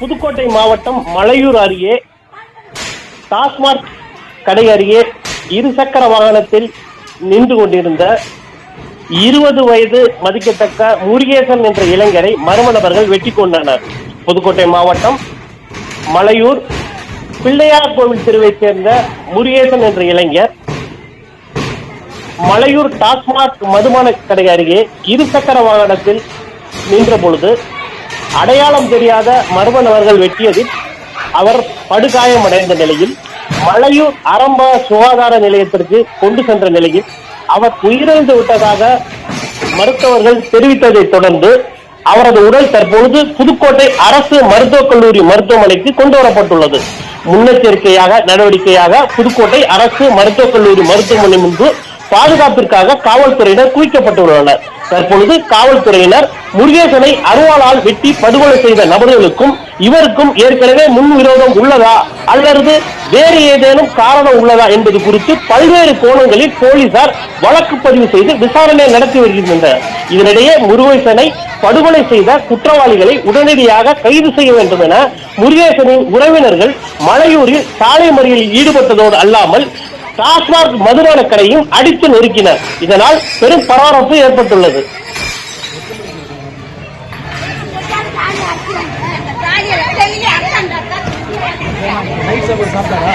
புதுக்கோட்டை மாவட்டம் மலையூர் அருகே டாஸ்மாக் கடை அருகே இருசக்கர வாகனத்தில் நின்று கொண்டிருந்த 20 வயது மதிக்கத்தக்க முருகேசன் என்ற இளைஞரை மர்ம நபர்கள் வெட்டி கொண்டனர். புதுக்கோட்டை மாவட்டம் மலையூர் பிள்ளையார் கோவில் தெருவைச் சேர்ந்த முருகேசன் என்ற இளைஞர் மலையூர் டாஸ்மாக் மதுபான கடை அருகே இருசக்கர வாகனத்தில் நின்ற பொழுது அடையாளம் தெரியாத மர்ம நபர்கள் வெட்டியதில் அவர் படுகாயமடைந்த நிலையில் மலையூர் ஆரம்ப சுகாதார நிலையத்திற்கு கொண்டு சென்ற நிலையில் அவர் உயிரிழந்து விட்டதாக மருத்துவர்கள் தெரிவித்ததை தொடர்ந்து அவரது உடல் தற்பொழுது புதுக்கோட்டை அரசு மருத்துவக் கல்லூரி மருத்துவமனைக்கு கொண்டு வரப்பட்டுள்ளது. முன்னெச்சரிக்கையாக நடவடிக்கையாக புதுக்கோட்டை அரசு மருத்துவக் கல்லூரி மருத்துவமனை முன்பு பாதுகாப்பிற்காக காவல்துறையினர் குவிக்கப்பட்டுள்ளனர். தற்பொழுது காவல்துறையினர் முருகேசனை அருவாளால் வெட்டி படுகொலை செய்த நபர்களுக்கும் இவருக்கும் ஏற்கனவே முன்விரோதம் உள்ளதா அல்லது வேறு ஏதேனும் காரணம் உள்ளதா என்பது குறித்து பல்வேறு கோணங்களில் போலீசார் வழக்கு பதிவு செய்து விசாரணை நடத்தி வருகின்றனர். இதனிடையே முருகேசனை படுகொலை செய்த குற்றவாளிகளை உடனடியாக கைது செய்ய வேண்டும் என முருகேசனின் உறவினர்கள் மலையூரில் சாலை மறியலில் ஈடுபட்டதோடு அல்லாமல் டாஸ்மாக் மதுபான கடையும் அடித்து நொறுக்கினர். இதனால் பெரும் பரபரப்பு ஏற்பட்டுள்ளது. சாப்பிட்டா